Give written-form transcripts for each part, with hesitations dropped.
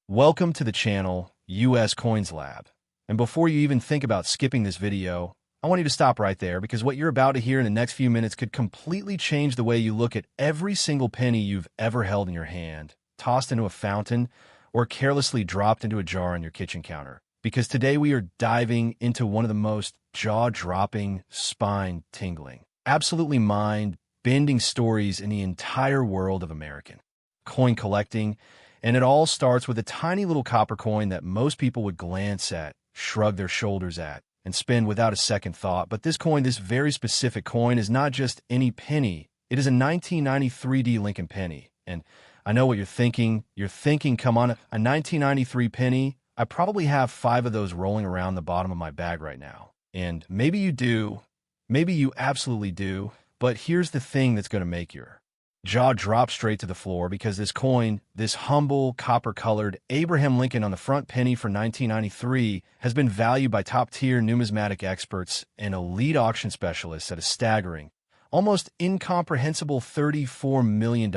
Welcome to the channel, US Coins Lab. And before you even think about skipping this video, I want you to stop right there because what you're about to hear in the next few minutes could completely change the way you look at every single penny you've ever held in your hand, tossed into a fountain, or carelessly dropped into a jar on your kitchen counter. Because today we are diving into one of the most jaw-dropping, spine-tingling, absolutely mind-bending stories in the entire world of American coin collecting. And it all starts with a tiny little copper coin that most people would glance at, shrug their shoulders at, and spend without a second thought. But this coin, this very specific coin, is not just any penny. It is a 1993 Lincoln Penny. And I know what you're thinking. You're thinking, come on, a 1993 penny? I probably have 5 of those rolling around the bottom of my bag right now. And maybe you do. Maybe you absolutely do. But here's the thing that's going to make your jaw drop straight to the floor, because this coin, this humble copper-colored Abraham Lincoln on the front penny for 1993, has been valued by top-tier numismatic experts and elite auction specialists at a staggering, almost incomprehensible $34 million.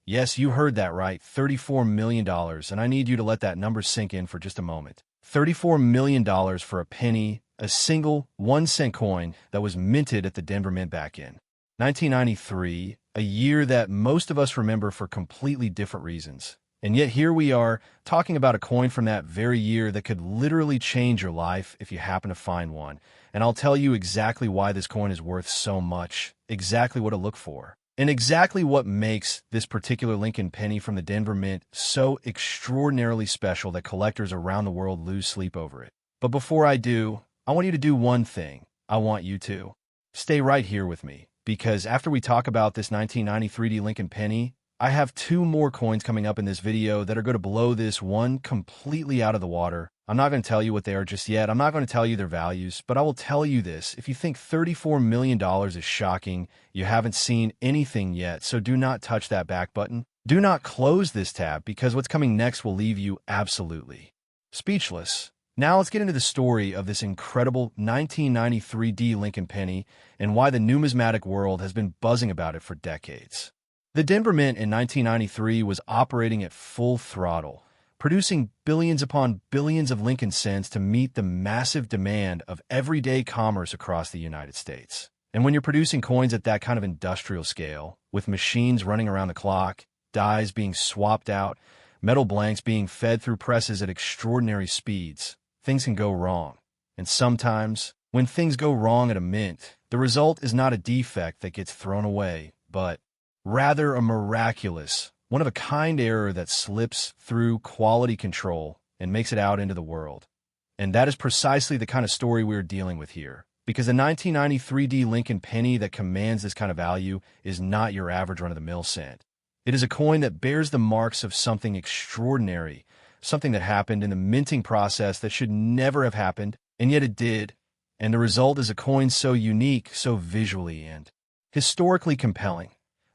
Yes, you heard that right, $34 million, and I need you to let that number sink in for just a moment. $34 million for a penny, a single 1-cent coin that was minted at the Denver Mint back in 1993, a year that most of us remember for completely different reasons. And yet here we are, talking about a coin from that very year that could literally change your life if you happen to find one. And I'll tell you exactly why this coin is worth so much, exactly what to look for, and exactly what makes this particular Lincoln Penny from the Denver Mint so extraordinarily special that collectors around the world lose sleep over it. But before I do, I want you to do one thing. I want you to stay right here with me, because after we talk about this 1993 Lincoln Penny, I have 2 more coins coming up in this video that are going to blow this one completely out of the water. I'm not going to tell you what they are just yet. I'm not going to tell you their values, but I will tell you this. If you think $34 million is shocking, you haven't seen anything yet, so do not touch that back button. Do not close this tab, because what's coming next will leave you absolutely speechless. Now let's get into the story of this incredible 1993 Lincoln Penny and why the numismatic world has been buzzing about it for decades. The Denver Mint in 1993 was operating at full throttle, producing billions upon billions of Lincoln cents to meet the massive demand of everyday commerce across the United States. And when you're producing coins at that kind of industrial scale, with machines running around the clock, dies being swapped out, metal blanks being fed through presses at extraordinary speeds, things can go wrong. And sometimes, when things go wrong at a mint, the result is not a defect that gets thrown away, but rather a miraculous, one-of-a-kind error that slips through quality control and makes it out into the world. And that is precisely the kind of story we're dealing with here, because the 1993 Lincoln Penny that commands this kind of value is not your average run-of-the-mill cent. It is a coin that bears the marks of something extraordinary, something that happened in the minting process that should never have happened, and yet it did. And the result is a coin so unique, so visually and historically compelling,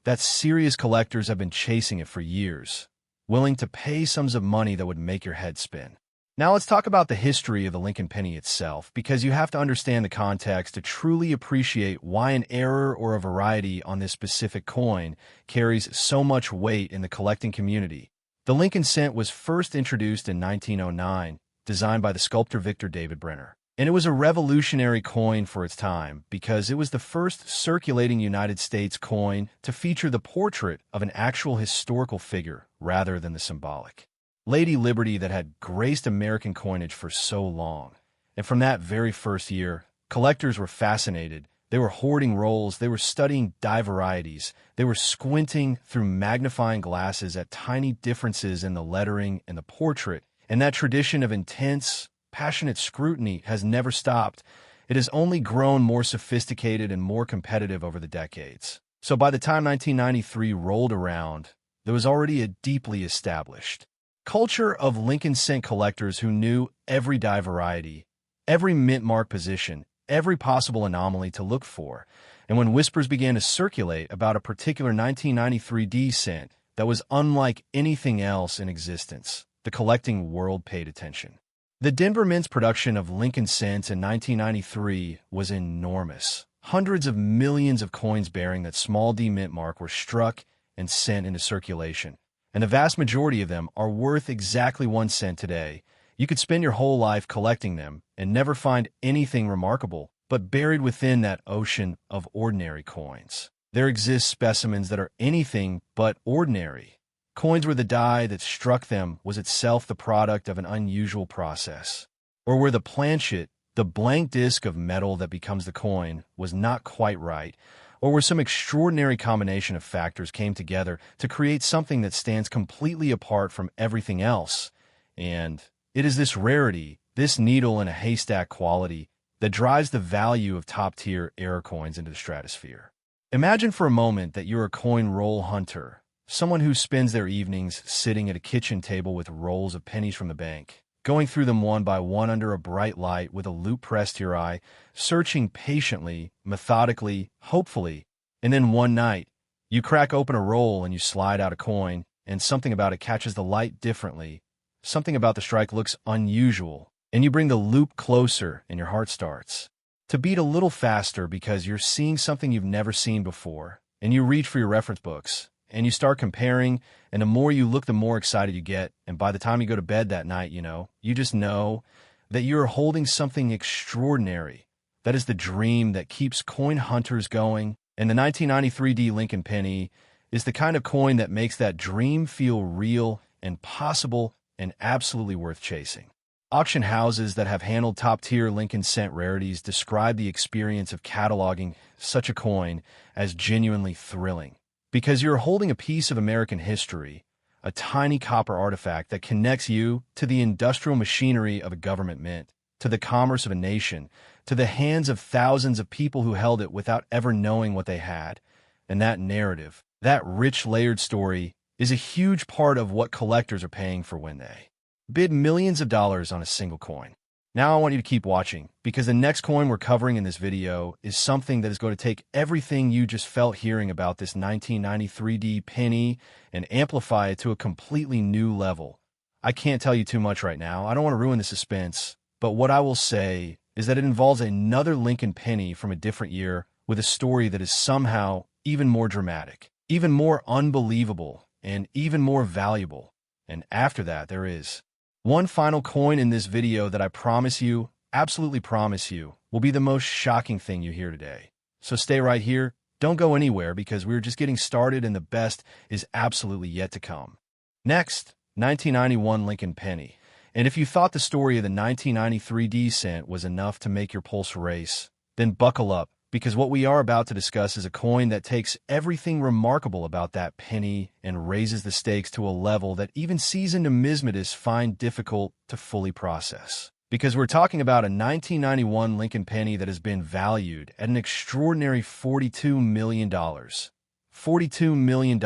that serious collectors have been chasing it for years, willing to pay sums of money that would make your head spin. Now let's talk about the history of the Lincoln Penny itself, because you have to understand the context to truly appreciate why an error or a variety on this specific coin carries so much weight in the collecting community. The Lincoln cent was first introduced in 1909, designed by the sculptor Victor David Brenner. And it was a revolutionary coin for its time because it was the first circulating United States coin to feature the portrait of an actual historical figure rather than the symbolic Lady Liberty that had graced American coinage for so long. And from that very first year, collectors were fascinated. They were hoarding rolls, they were studying die varieties, they were squinting through magnifying glasses at tiny differences in the lettering and the portrait, and that tradition of intense, passionate scrutiny has never stopped. It has only grown more sophisticated and more competitive over the decades. So by the time 1993 rolled around, there was already a deeply established culture of Lincoln cent collectors who knew every die variety, every mint mark position, every possible anomaly to look for. And when whispers began to circulate about a particular 1993 cent that was unlike anything else in existence, the collecting world paid attention. The Denver Mint's production of Lincoln cents in 1993 was enormous. Hundreds of millions of coins bearing that small D mint mark were struck and sent into circulation. and the vast majority of them are worth exactly 1 cent today. You could spend your whole life collecting them and never find anything remarkable, but buried within that ocean of ordinary coins, there exist specimens that are anything but ordinary. Coins where the die that struck them was itself the product of an unusual process, or where the planchet, the blank disc of metal that becomes the coin, was not quite right, or where some extraordinary combination of factors came together to create something that stands completely apart from everything else. And it is this rarity, this needle in a haystack quality, that drives the value of top-tier error coins into the stratosphere. Imagine for a moment that you're a coin roll hunter, someone who spends their evenings sitting at a kitchen table with rolls of pennies from the bank, going through them one by one under a bright light with a loupe pressed to your eye, searching patiently, methodically, hopefully, and then one night, you crack open a roll and you slide out a coin, and something about it catches the light differently. Something about the strike looks unusual, and you bring the loupe closer and your heart starts to beat a little faster because you're seeing something you've never seen before, and you reach for your reference books, and you start comparing, and the more you look, the more excited you get, and by the time you go to bed that night, you just know that you're holding something extraordinary. That is the dream that keeps coin hunters going, and the 1993 Lincoln Penny is the kind of coin that makes that dream feel real and possible and absolutely worth chasing. Auction houses that have handled top-tier Lincoln cent rarities describe the experience of cataloging such a coin as genuinely thrilling, because you're holding a piece of American history, a tiny copper artifact that connects you to the industrial machinery of a government mint, to the commerce of a nation, to the hands of thousands of people who held it without ever knowing what they had. And that narrative, that rich layered story, is a huge part of what collectors are paying for when they bid millions of dollars on a single coin. Now I want you to keep watching, because the next coin we're covering in this video is something that is going to take everything you just felt hearing about this 1993 penny and amplify it to a completely new level. I can't tell you too much right now. I don't want to ruin the suspense, but what I will say is that it involves another Lincoln penny from a different year with a story that is somehow even more dramatic, even more unbelievable, and even more valuable. And after that, there is one final coin in this video that I promise you, absolutely promise you, will be the most shocking thing you hear today. So stay right here, don't go anywhere, because we're just getting started and the best is absolutely yet to come. Next, 1991 Lincoln Penny. And if you thought the story of the 1993 cent was enough to make your pulse race, then buckle up, because what we are about to discuss is a coin that takes everything remarkable about that penny and raises the stakes to a level that even seasoned numismatists find difficult to fully process. Because we're talking about a 1991 Lincoln Penny that has been valued at an extraordinary $42 million. $42 million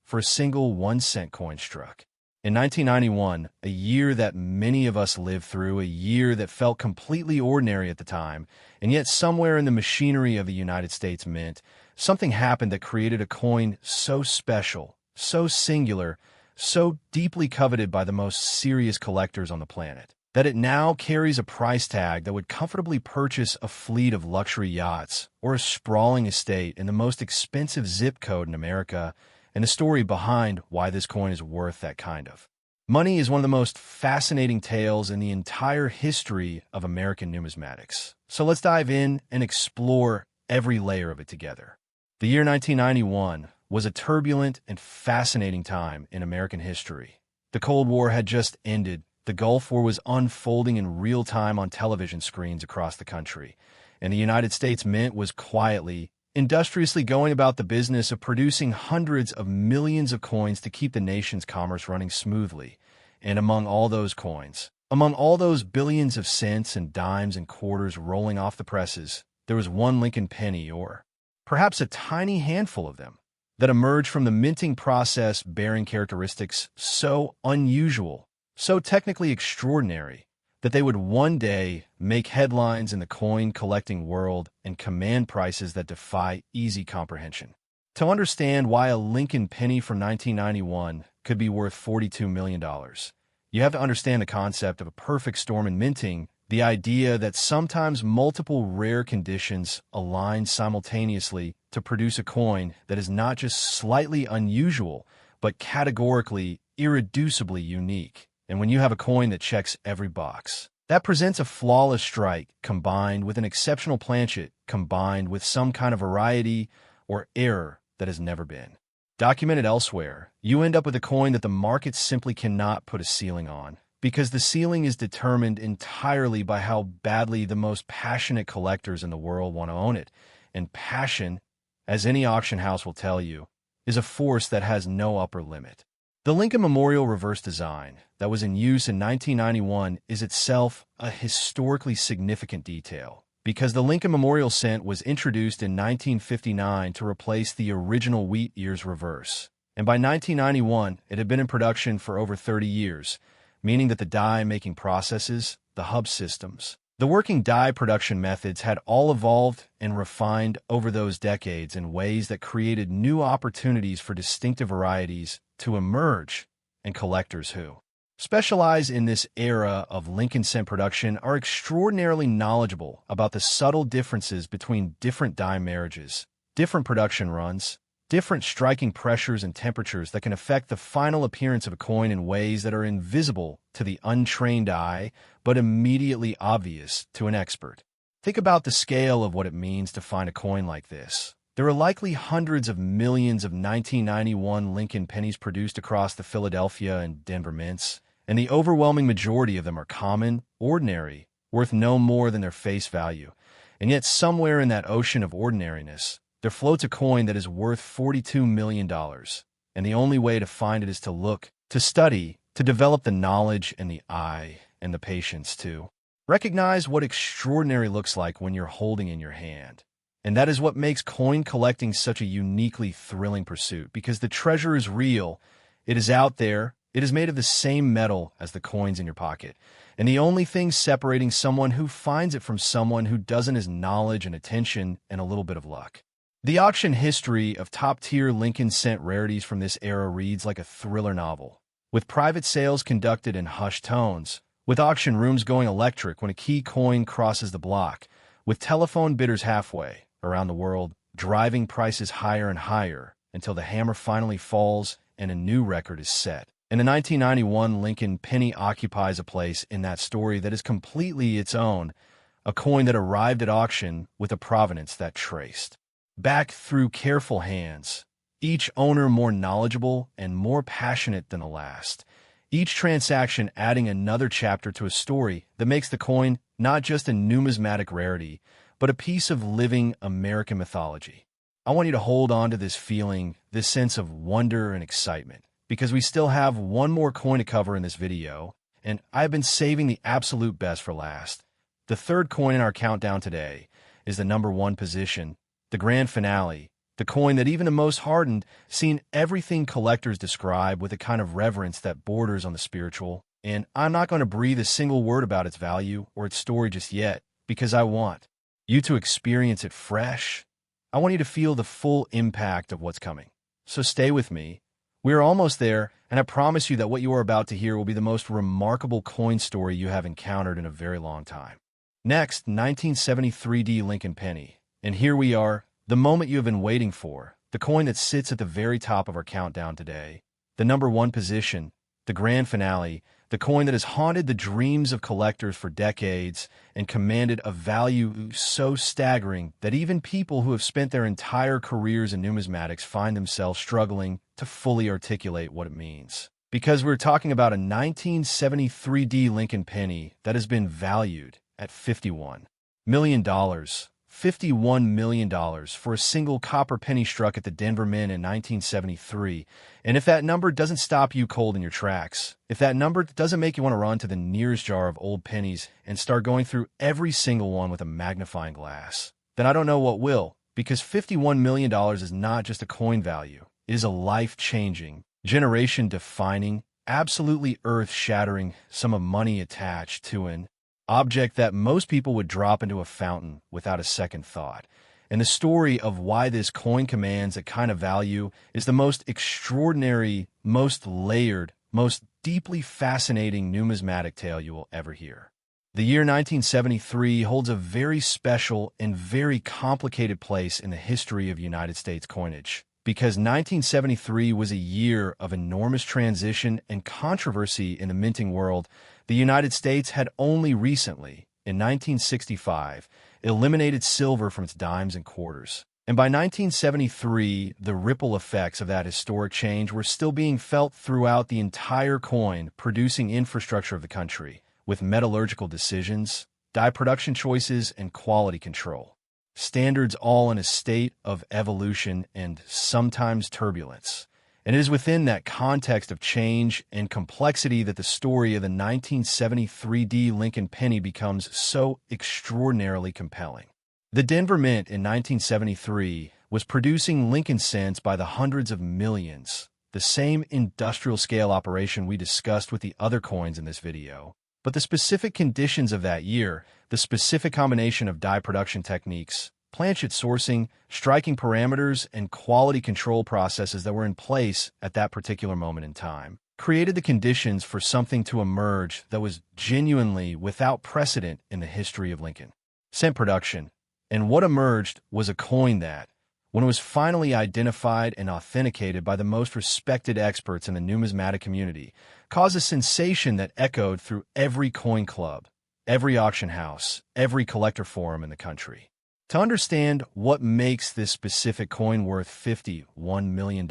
for a single 1-cent coin struck. In 1991, a year that many of us lived through, a year that felt completely ordinary at the time, and yet somewhere in the machinery of the United States Mint, something happened that created a coin so special, so singular, so deeply coveted by the most serious collectors on the planet, that it now carries a price tag that would comfortably purchase a fleet of luxury yachts or a sprawling estate in the most expensive zip code in America, and the story behind why this coin is worth that kind of money is one of the most fascinating tales in the entire history of American numismatics. So let's dive in and explore every layer of it together. The year 1991 was a turbulent and fascinating time in American history. The Cold War had just ended. The Gulf War was unfolding in real time on television screens across the country, and the United States Mint was quietly, industriously going about the business of producing hundreds of millions of coins to keep the nation's commerce running smoothly. And among all those coins, among all those billions of cents and dimes and quarters rolling off the presses, there was one Lincoln penny, or perhaps a tiny handful of them, that emerged from the minting process bearing characteristics so unusual, so technically extraordinary, that they would one day make headlines in the coin-collecting world and command prices that defy easy comprehension. To understand why a Lincoln penny from 1991 could be worth $42 million, you have to understand the concept of a perfect storm in minting, the idea that sometimes multiple rare conditions align simultaneously to produce a coin that is not just slightly unusual, but categorically, irreducibly unique. And when you have a coin that checks every box, that presents a flawless strike combined with an exceptional planchet combined with some kind of variety or error that has never been documented elsewhere, you end up with a coin that the market simply cannot put a ceiling on, because the ceiling is determined entirely by how badly the most passionate collectors in the world want to own it. And passion, as any auction house will tell you, is a force that has no upper limit. The Lincoln Memorial reverse design that was in use in 1991 is itself a historically significant detail, because the Lincoln Memorial cent was introduced in 1959 to replace the original wheat ears reverse. And by 1991, it had been in production for over 30 years, meaning that the die-making processes, the hub systems, the working die production methods had all evolved and refined over those decades in ways that created new opportunities for distinctive varieties to emerge, and collectors who specialize in this era of Lincoln cent production are extraordinarily knowledgeable about the subtle differences between different die marriages, different production runs, different striking pressures and temperatures that can affect the final appearance of a coin in ways that are invisible to the untrained eye, but immediately obvious to an expert. Think about the scale of what it means to find a coin like this. There are likely hundreds of millions of 1991 Lincoln Pennies produced across the Philadelphia and Denver mints, and the overwhelming majority of them are common, ordinary, worth no more than their face value. And yet somewhere in that ocean of ordinariness, there floats a coin that is worth $42 million, and the only way to find it is to look, to study, to develop the knowledge and the eye and the patience to recognize what extraordinary looks like when you're holding in your hand. And that is what makes coin collecting such a uniquely thrilling pursuit, because the treasure is real, it is out there, it is made of the same metal as the coins in your pocket, and the only thing separating someone who finds it from someone who doesn't is knowledge and attention and a little bit of luck. The auction history of top-tier Lincoln cent rarities from this era reads like a thriller novel, with private sales conducted in hushed tones, with auction rooms going electric when a key coin crosses the block, with telephone bidders halfway around the world driving prices higher and higher until the hammer finally falls and a new record is set. And the 1991 Lincoln Penny occupies a place in that story that is completely its own, a coin that arrived at auction with a provenance that traced back through careful hands, each owner more knowledgeable and more passionate than the last, each transaction adding another chapter to a story that makes the coin not just a numismatic rarity, but a piece of living American mythology. I want you to hold on to this feeling, this sense of wonder and excitement, because we still have one more coin to cover in this video, and I've been saving the absolute best for last. The third coin in our countdown today is the number one position, the grand finale, the coin that even the most hardened seen everything collectors describe with a kind of reverence that borders on the spiritual. And I'm not going to breathe a single word about its value or its story just yet, because I want you to experience it fresh. I want you to feel the full impact of what's coming. So stay with me. We are almost there, and I promise you that what you are about to hear will be the most remarkable coin story you have encountered in a very long time. Next, 1973 Lincoln Penny. And here we are, the moment you have been waiting for, the coin that sits at the very top of our countdown today, the number one position, the grand finale, the coin that has haunted the dreams of collectors for decades and commanded a value so staggering that even people who have spent their entire careers in numismatics find themselves struggling to fully articulate what it means. Because we're talking about a 1973 Lincoln Penny that has been valued at $51 million. $51 million for a single copper penny struck at the Denver Mint in 1973. And if that number doesn't stop you cold in your tracks, if that number doesn't make you want to run to the nearest jar of old pennies and start going through every single one with a magnifying glass, then I don't know what will, because $51 million is not just a coin value. It is a life-changing, generation-defining, absolutely earth-shattering sum of money attached to an object that most people would drop into a fountain without a second thought. And the story of why this coin commands that kind of value is the most extraordinary, most layered, most deeply fascinating numismatic tale you will ever hear. The year 1973 holds a very special and very complicated place in the history of United States coinage, because 1973 was a year of enormous transition and controversy in the minting world. The United States had only recently, in 1965, eliminated silver from its dimes and quarters. And by 1973, the ripple effects of that historic change were still being felt throughout the entire coin-producing infrastructure of the country, with metallurgical decisions, die production choices, and quality control. Standards all in a state of evolution and sometimes turbulence. And it is within that context of change and complexity that the story of the 1973 Lincoln Penny becomes so extraordinarily compelling. The Denver Mint in 1973 was producing Lincoln cents by the hundreds of millions, the same industrial-scale operation we discussed with the other coins in this video. But the specific conditions of that year, the specific combination of die production techniques, planchet sourcing, striking parameters, and quality control processes that were in place at that particular moment in time, created the conditions for something to emerge that was genuinely without precedent in the history of Lincoln cent production. And what emerged was a coin that, when it was finally identified and authenticated by the most respected experts in the numismatic community, caused a sensation that echoed through every coin club, every auction house, every collector forum in the country. To understand what makes this specific coin worth $51 million,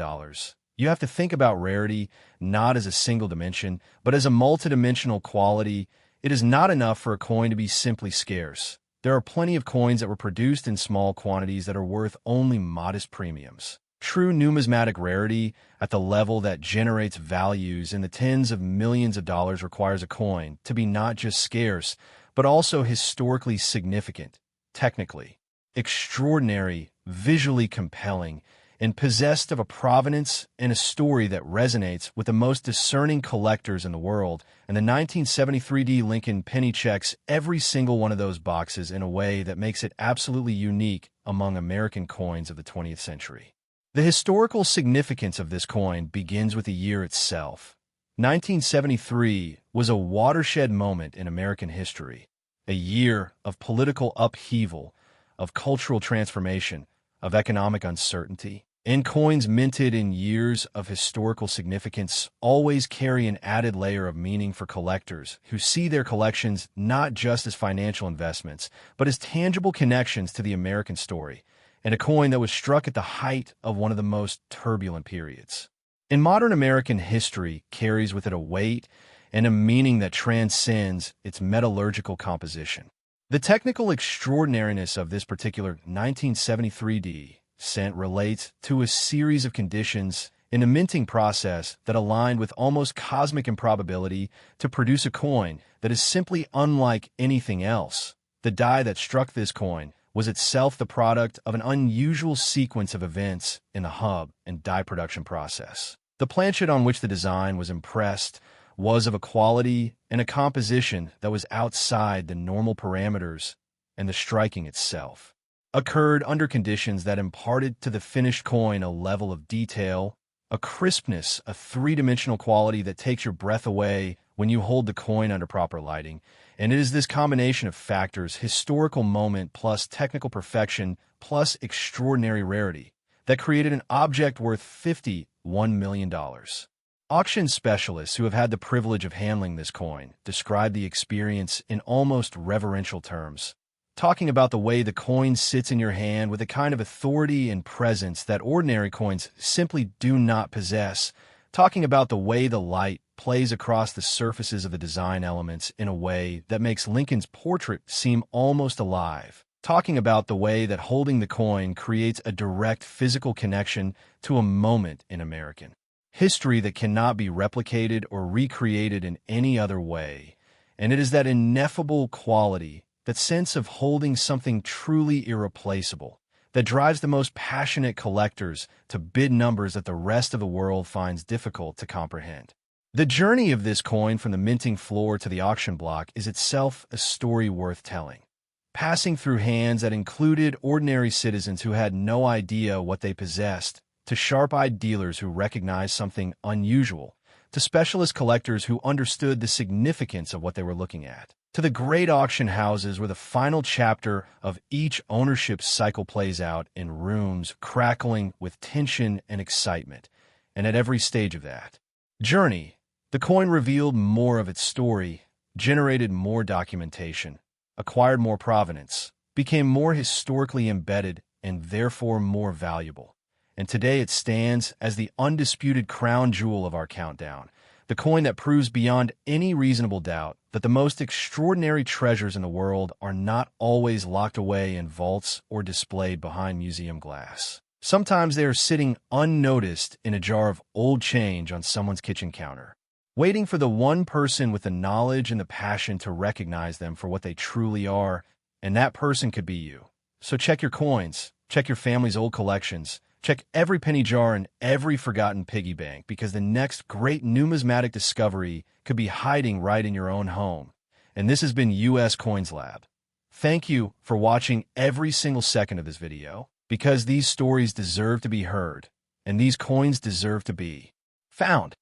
you have to think about rarity not as a single dimension, but as a multidimensional quality. It is not enough for a coin to be simply scarce. There are plenty of coins that were produced in small quantities that are worth only modest premiums. True numismatic rarity at the level that generates values in the tens of millions of dollars requires a coin to be not just scarce, but also historically significant, technically extraordinary, visually compelling, and possessed of a provenance and a story that resonates with the most discerning collectors in the world. And the 1973 Lincoln Penny checks every single one of those boxes in a way that makes it absolutely unique among American coins of the 20th century. The historical significance of this coin begins with the year itself. 1973 was a watershed moment in American history, a year of political upheaval, of cultural transformation, of economic uncertainty. And coins minted in years of historical significance always carry an added layer of meaning for collectors who see their collections not just as financial investments, but as tangible connections to the American story, and a coin that was struck at the height of one of the most turbulent periods. In modern American history carries with it a weight and a meaning that transcends its metallurgical composition. The technical extraordinariness of this particular 1973 cent relates to a series of conditions in a minting process that aligned with almost cosmic improbability to produce a coin that is simply unlike anything else. The die that struck this coin was itself the product of an unusual sequence of events in the hub and die production process. The planchet on which the design was impressed was of a quality and a composition that was outside the normal parameters, and the striking itself occurred under conditions that imparted to the finished coin a level of detail, a crispness, a three-dimensional quality that takes your breath away when you hold the coin under proper lighting. And it is this combination of factors, historical moment plus technical perfection plus extraordinary rarity, that created an object worth $51 million. Auction specialists who have had the privilege of handling this coin describe the experience in almost reverential terms, talking about the way the coin sits in your hand with a kind of authority and presence that ordinary coins simply do not possess, talking about the way the light plays across the surfaces of the design elements in a way that makes Lincoln's portrait seem almost alive, talking about the way that holding the coin creates a direct physical connection to a moment in American history that cannot be replicated or recreated in any other way. And it is that ineffable quality, that sense of holding something truly irreplaceable, that drives the most passionate collectors to bid numbers that the rest of the world finds difficult to comprehend. The journey of this coin from the minting floor to the auction block is itself a story worth telling. Passing through hands that included ordinary citizens who had no idea what they possessed, to sharp-eyed dealers who recognized something unusual, to specialist collectors who understood the significance of what they were looking at. to the great auction houses where the final chapter of each ownership cycle plays out in rooms crackling with tension and excitement. And at every stage of that journey, the coin revealed more of its story, generated more documentation, acquired more provenance, became more historically embedded, and therefore more valuable. And today it stands as the undisputed crown jewel of our countdown, the coin that proves beyond any reasonable doubt that the most extraordinary treasures in the world are not always locked away in vaults or displayed behind museum glass. Sometimes they are sitting unnoticed in a jar of old change on someone's kitchen counter, waiting for the one person with the knowledge and the passion to recognize them for what they truly are, and that person could be you. So check your coins, check your family's old collections, check every penny jar and every forgotten piggy bank, because the next great numismatic discovery could be hiding right in your own home. And this has been US Coins Lab. Thank you for watching every single second of this video, because these stories deserve to be heard, and these coins deserve to be found.